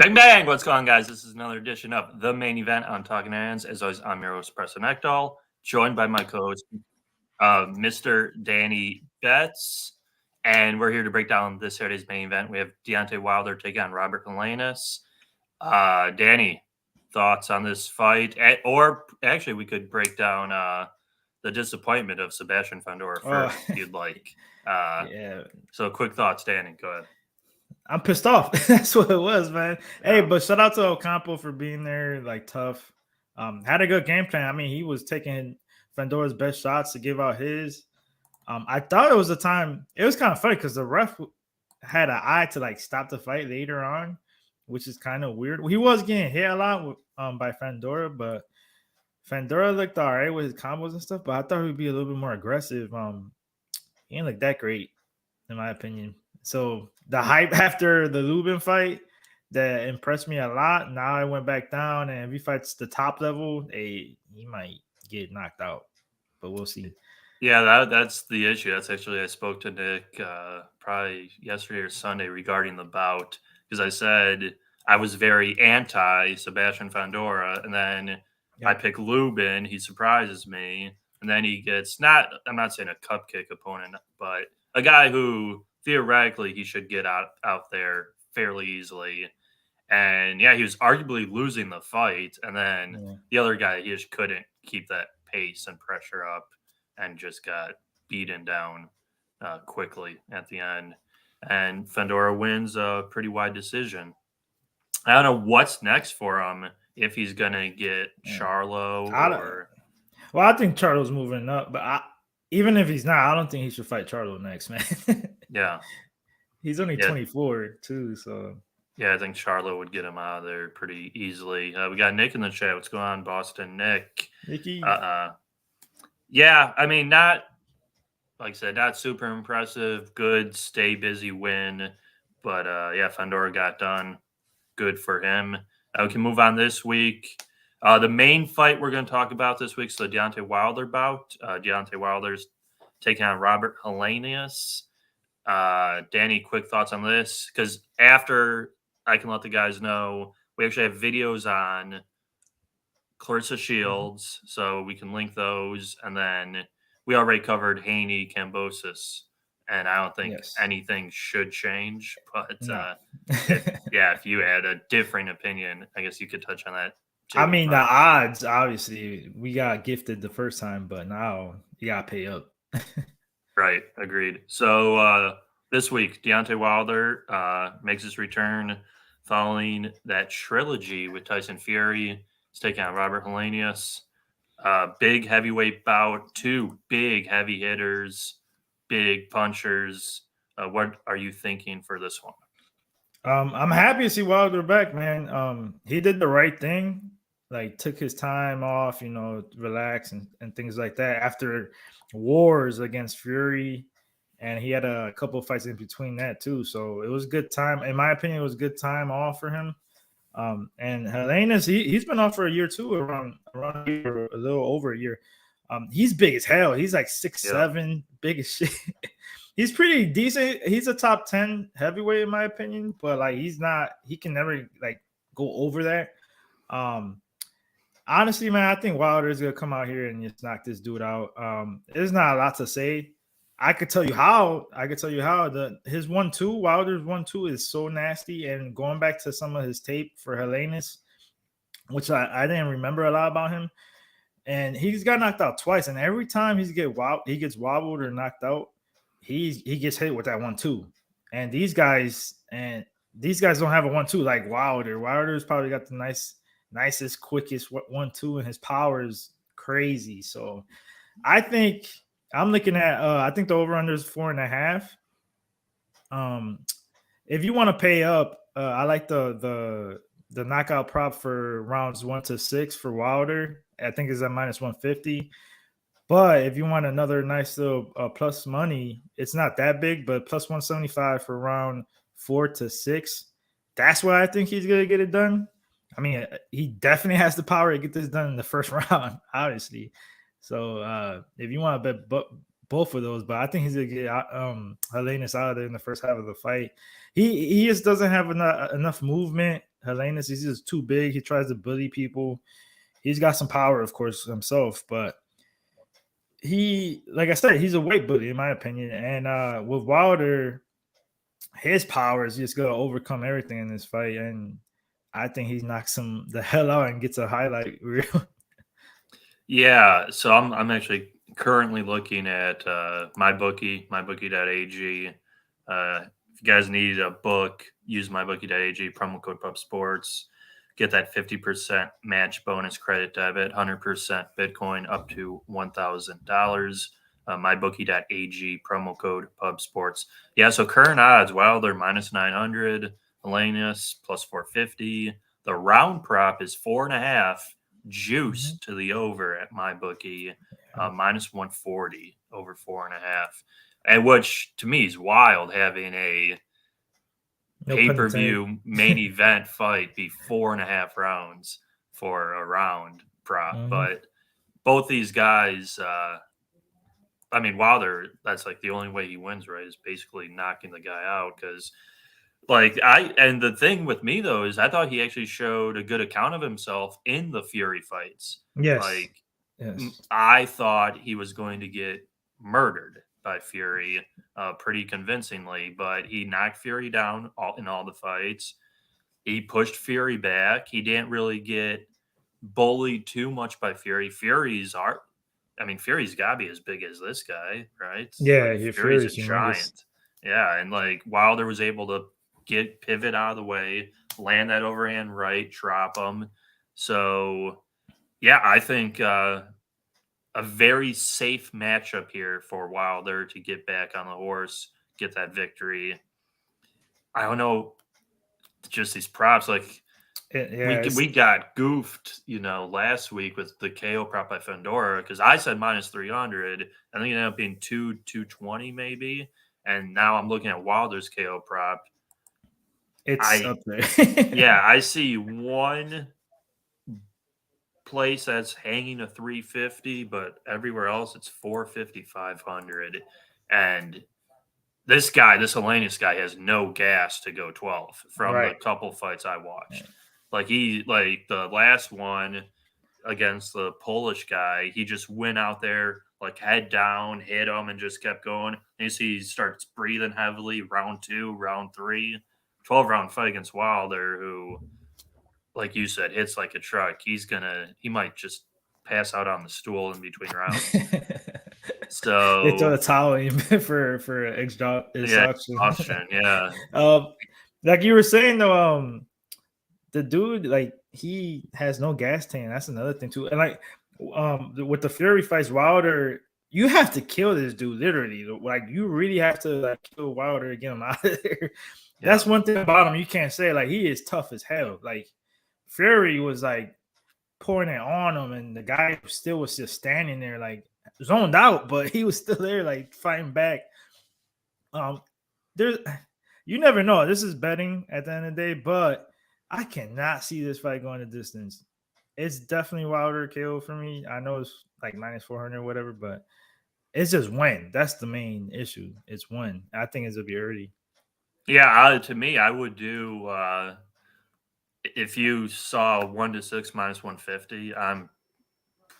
Bang, bang. What's going on, guys? This is another edition of The Main Event on Talkin Hands. As always, I'm your host, Preston, joined by my co-host, Mr. Danny Betts. And we're here to break down this Saturday's main event. We have Deontay Wilder taking on Robert Helenius. Danny, thoughts on this fight? Or actually, we could break down the disappointment of Sebastian Fundora first, if you'd like. Yeah. So quick thoughts, Danny. Go ahead. I'm pissed off. That's what it was, man. Yeah. Hey, but shout out to Ocampo for being there, like tough. Had a good game plan. I mean, he was taking Fundora's best shots to give out his. I thought it was the time. It was kind of funny because the ref had an eye to like stop the fight later on, which is kind of weird. He was getting hit a lot by Fundora, but Fundora looked all right with his combos and stuff. But I thought he'd be a little bit more aggressive. He didn't look that great, in my opinion. So the hype after the Lubin fight that impressed me a lot. Now I went back down, and if he fights the top level, he might get knocked out. But we'll see. Yeah, that's the issue. That's actually, I spoke to Nick probably yesterday or Sunday regarding the bout, because I said I was very anti Sebastian Fundora, and then I pick Lubin. He surprises me, and then he gets I'm not saying a cupcake opponent, but a guy who theoretically he should get out there fairly easily. And yeah, he was arguably losing the fight, and then the other guy, he just couldn't keep that pace and pressure up, and just got beaten down quickly at the end. And Fundora wins a pretty wide decision. I don't know what's next for him, if he's going to get Charlo or... Well, I think Charlo's moving up, but even if he's not, I don't think he should fight Charlo next, man. Yeah. He's only 24, too, so... Yeah, I think Charlo would get him out of there pretty easily. We got Nick in the chat. What's going on, Boston? Nick. Nicky. Yeah, I mean, not, like I said, not super impressive. Good, stay busy win. But, yeah, Fundora got done. Good for him. We can move on this week. The main fight we're going to talk about this week is the Deontay Wilder bout. Deontay Wilder's taking on Robert Helenius. Danny, quick thoughts on this? Because after I can let the guys know, we actually have videos on Clarissa Shields, so we can link those. And then we already covered Haney Kambosos, and I don't think anything should change. But if you had a different opinion, I guess you could touch on that too. I mean, the odds, obviously, we got gifted the first time, but now you got to pay up. Right, agreed. So this week, Deontay Wilder makes his return following that trilogy with Tyson Fury. He's taking on Robert Helenius. Big heavyweight bout, two big heavy hitters, big punchers. What are you thinking for this one? I'm happy to see Wilder back, man. He did the right thing. Like, took his time off, relax and things like that after wars against Fury. And he had a couple of fights in between that, too. So it was good time. In my opinion, it was good time off for him. And Helenius, he's been off for a year, too, around a year, a little over a year. He's big as hell. He's like 6'7", big as shit. He's pretty decent. He's a top 10 heavyweight, in my opinion. But, like, he can never, like, go over that. Honestly, man, I think Wilder is going to come out here and just knock this dude out. There's not a lot to say. I could tell you how. His 1-2, Wilder's 1-2 is so nasty. And going back to some of his tape for Helenius, which I didn't remember a lot about him, and he's got knocked out twice. And every time he gets wobbled or knocked out, he gets hit with that 1-2. And these guys don't have a 1-2 like Wilder. Wilder's probably got the nicest, quickest 1-2, and his power is crazy. So I think I'm looking at I think the over-under is 4.5. If you want to pay up, I like the knockout prop for rounds 1 to 6 for Wilder. I think it's at -150. But if you want another nice little plus money, it's not that big, but plus 175 for round 4 to 6. That's why I think he's gonna get it done. I mean, he definitely has the power to get this done in the first round, obviously. So if you want to bet both of those, but I think he's gonna get Helenius out of there in the first half of the fight. He just doesn't have enough movement Helenius. He's just too big. He tries to bully people. He's got some power, of course, himself, but he, like I said, he's a weight bully in my opinion. And with Wilder, his power is just gonna overcome everything in this fight, and I think he knocks him the hell out and gets a highlight reel. Yeah, so I'm actually currently looking at mybookie.ag. If you guys need a book, use mybookie.ag, promo code Pub Sports. Get that 50% match bonus credit debit, 100% Bitcoin up to $1,000. Mybookie.ag, promo code Pub Sports. Yeah, so current odds, Wilder minus 900, Helenius plus 450. The round prop is 4.5. Juice to the over at my bookie, minus 140 over 4.5, and which to me is wild, having a pay-per-view main event fight be 4.5 rounds for a round prop. But both these guys, I mean, Wilder, that's like the only way he wins, right, is basically knocking the guy out. Because and the thing with me though is I thought he actually showed a good account of himself in the Fury fights. Yes. Yes. I thought he was going to get murdered by Fury pretty convincingly, but he knocked Fury down in all the fights. He pushed Fury back. He didn't really get bullied too much by Fury. Fury's got to be as big as this guy, right? Yeah, Fury's a giant. Yeah, and Wilder was able to pivot out of the way, land that overhand right, drop him. So, yeah, I think a very safe matchup here for Wilder to get back on the horse, get that victory. I don't know, just these props. We got goofed, last week with the KO prop by Fandora because I said minus 300. I think it ended up being 220 maybe. And now I'm looking at Wilder's KO prop. It's up there. Yeah, I see one place that's hanging a 350, but everywhere else it's 450, 500. And this Helenius guy has no gas to go 12 from the couple fights I watched. The last one against the Polish guy, he just went out there head down, hit him, and just kept going. And you see he starts breathing heavily. Round 2, round 3, 12-round fight against Wilder, who, like you said, hits like a truck. He might just pass out on the stool in between rounds. So they throw the towel in for exhaustion. Yeah. Like you were saying though, the dude, he has no gas tank. That's another thing too. And with the Fury fights, Wilder, you have to kill this dude literally. You really have to kill Wilder and get him out of there. Yeah. That's one thing about him you can't say. He is tough as hell. Fury was pouring it on him, and the guy still was just standing there zoned out, but he was still there fighting back. You never know. This is betting at the end of the day, but I cannot see this fight going the distance. It's definitely Wilder KO for me. I know it's minus 400 or whatever, but it's just when. That's the main issue. It's when. I think it's going to be early. Yeah, to me, I would do if you saw 1-6 minus 150, I'm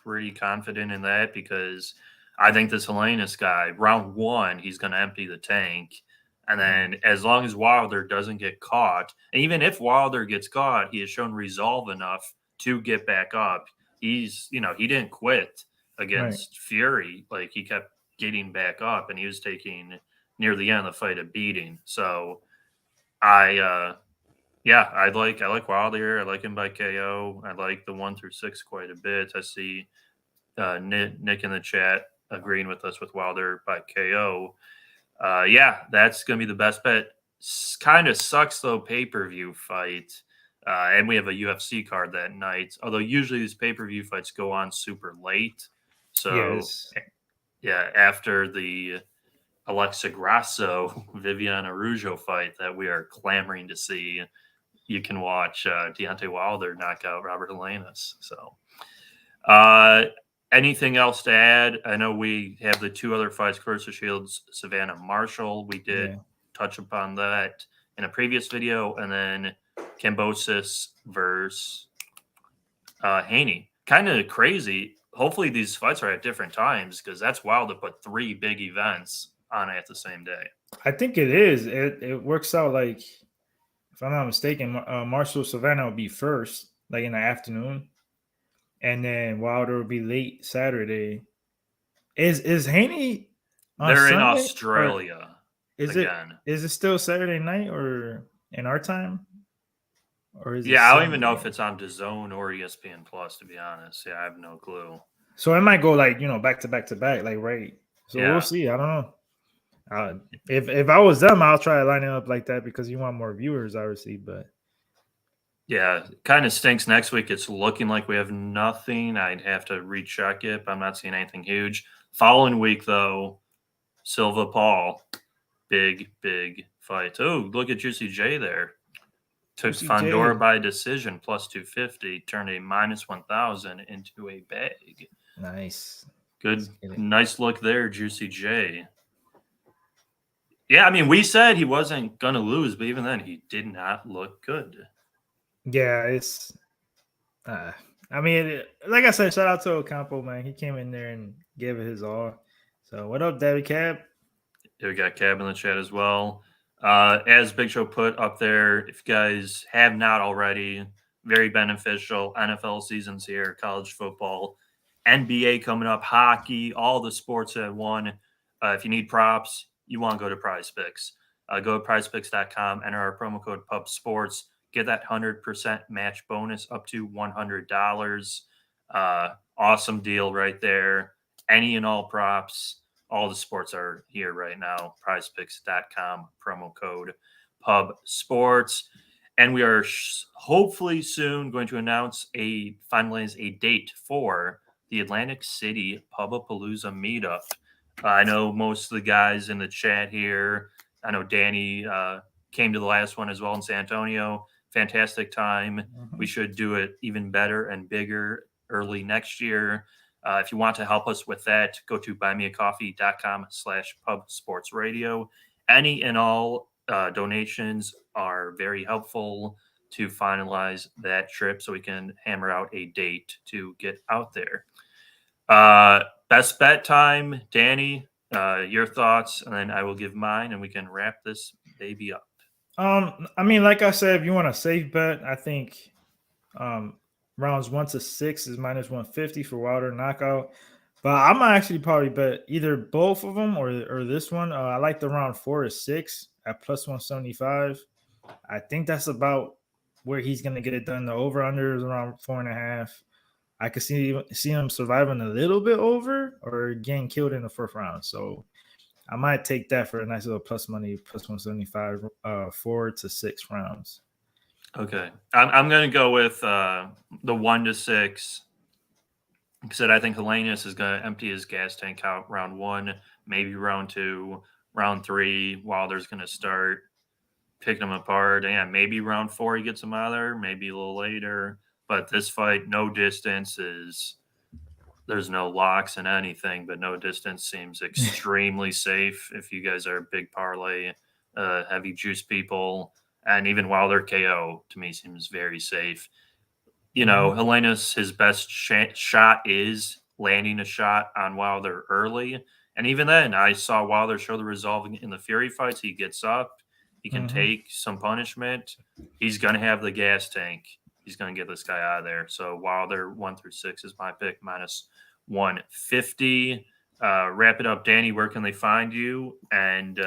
pretty confident in that because I think this Helenius guy, round 1, he's going to empty the tank. And then as long as Wilder doesn't get caught, and even if Wilder gets caught, he has shown resolve enough to get back up. He didn't quit against Fury. He kept getting back up, and he was taking near the end of the fight a beating. So I like Wilder. I like him by KO. I like the 1-6 quite a bit. I see Nick in the chat agreeing with us with Wilder by KO. That's going to be the best bet. Kind of sucks, though, pay-per-view fight. And we have a UFC card that night. Although usually these pay-per-view fights go on super late. So, after the Alexa Grasso, Viviana Araujo fight that we are clamoring to see, you can watch Deontay Wilder knock out Robert Helenius. So, anything else to add? I know we have the 2 other fights, Clarissa Shields, Savannah Marshall. We did touch upon that in a previous video. And then Kambosos versus Haney. Kind of crazy. Hopefully these fights are at different times because that's wild to put 3 big events on at the same day. I think it is. It works out like, if I'm not mistaken, Marshall Savannah will be first, like in the afternoon, and then Wilder will be late Saturday. Is Haney on They're in Sunday, or Australia is it again. is it still Saturday night or in our time, or is it Yeah, I don't even know if Sunday? it's on DAZN or ESPN Plus, to be honest. Yeah, I have no clue. So it might go like back to back to back, like right. So we'll Yeah. see. I don't know. If I was them, I'll try to line it up like that because you want more viewers, obviously. But Yeah, kind of stinks next week. It's looking like we have nothing. I'd have to recheck it, but I'm not seeing anything huge. Following week, though, Silva Paul, big fight. Oh, look at Juicy J there. Took Fandora CJ, by decision, plus 250, turned a minus 1,000 into a bag. nice. Let's Good, get it. nice look there, Juicy J. Yeah, I mean, we said he wasn't going to lose, but even then, he did not look good. Yeah, it's. I mean, like I said, shout out to Ocampo, man. He came in there and gave it his all. So what up, Daddy Cab? We got Cab in the chat as well. As Big Show put up there, if you guys have not already, very beneficial. NFL seasons here, college football, NBA coming up, hockey, all the sports at one. If you need props, you want to go to Prize Picks. Go to prizepicks.com, enter our promo code PUBSports, get that 100% match bonus up to $100. Awesome deal right there. Any and all props. All the sports are here right now. Prizepicks.com, promo code PUBSports. And we are hopefully soon going to finalize a date for the Atlantic City Pubapalooza meetup. I know most of the guys in the chat here. I know Danny came to the last one as well in San Antonio. Fantastic time. We should do it even better and bigger early next year. If you want to help us with that, go to buymeacoffee.com/pubsportsradio. Any and all donations are very helpful to finalize that trip so we can hammer out a date to get out there. Best bet time, Danny, your thoughts, and then I will give mine and we can wrap this baby up. I mean, like I said, if you want a safe bet, I think rounds 1 to 6 is minus 150 for Wilder knockout. But I'm gonna actually probably bet either both of them or this one. I like the round 4 to 6 at plus 175. I think that's about where he's gonna get it done. The over under is around 4.5. I could see him surviving a little bit over or getting killed in the first round. So I might take that for a nice little plus money, plus 175, 4 to 6 rounds. Okay. I'm going to go with the 1 to 6. Like I said, I think Helenius is going to empty his gas tank out round 1, maybe round 2, round 3. Wilder's going to start picking them apart. And maybe round 4 he gets them out of there, maybe a little later. But this fight, no distance there's no locks in anything, but no distance seems extremely safe if you guys are big parlay, heavy juice people. And even Wilder KO to me seems very safe. You know, Helenius, his best shot is landing a shot on Wilder early. And even then, I saw Wilder show the resolve in the Fury fights. He gets up, he can take some punishment. He's going to have the gas tank. He's going to get this guy out of there. So Wilder 1 through 6 is my pick, minus 150. Wrap it up, Danny. Where can they find you? And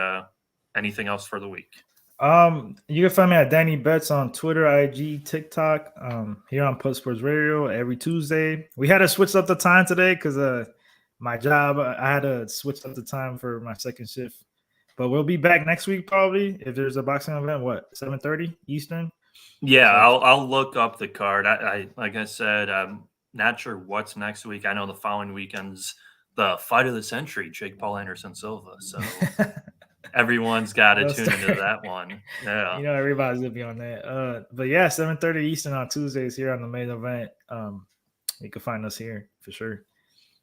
anything else for the week? You can find me at Danny Betts on Twitter, IG, TikTok. Here on Pub Sports Radio every Tuesday. We had to switch up the time today because my job, I had to switch up the time for my second shift. But we'll be back next week probably if there's a boxing event. What, 7:30 Eastern? Yeah, I'll look up the card. I like I said, I'm not sure what's next week. I know the following weekend's the fight of the century, Jake Paul Anderson Silva. So everyone's got to tune into that one. Yeah. You know, everybody's gonna be on that. But yeah, 7:30 Eastern on Tuesdays here on the main event. You can find us here for sure.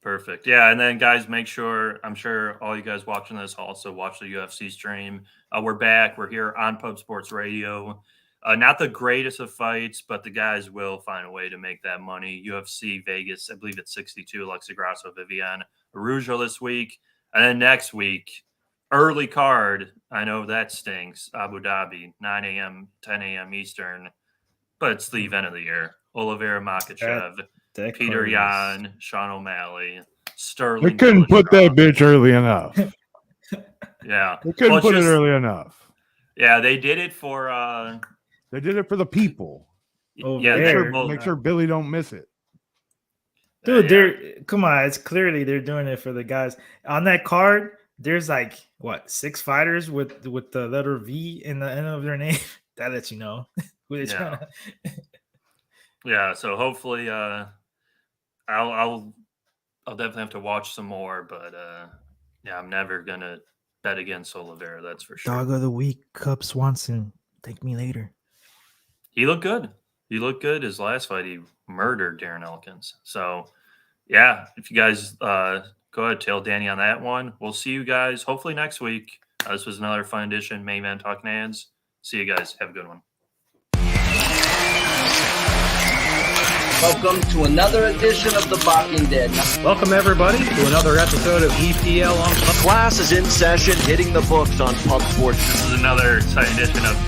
Perfect. Yeah, and then guys, make sure, I'm sure all you guys watching this also watch the UFC stream. We're back. We're here on Pub Sports Radio. Not the greatest of fights, but the guys will find a way to make that money. UFC Vegas, I believe it's 62, Alexa Grasso, Viviane Araujo this week. And then next week, early card, I know that stinks, Abu Dhabi, 9 a.m., 10 a.m. Eastern, but it's the event of the year. Oliveira Makachev, Peter Yan, Sean O'Malley, Sterling. They couldn't put that bitch early enough. Yeah. They couldn't put it early enough. Yeah, they did it for they did it for the people. Make sure Billy don't miss it. Dude, come on, it's clearly they're doing it for the guys. On that card, there's like 6 fighters with the letter V in the end of their name. That lets you know who they're trying to. Yeah, so hopefully I'll definitely have to watch some more, but I'm never gonna bet against Oliveira, that's for sure. Dog of the week, Cub Swanson. Thank me later. He looked good. His last fight, he murdered Darren Elkins. So yeah, if you guys go ahead, tell Danny on that one. We'll see you guys hopefully next week. This was another fun edition, Main Man Talkin Hands. See you guys. Have a good one. Welcome to another edition of The Walking Dead. Welcome, everybody, to another episode of EPL on Class is in session, hitting the books on Pub Sports. This is another exciting edition of the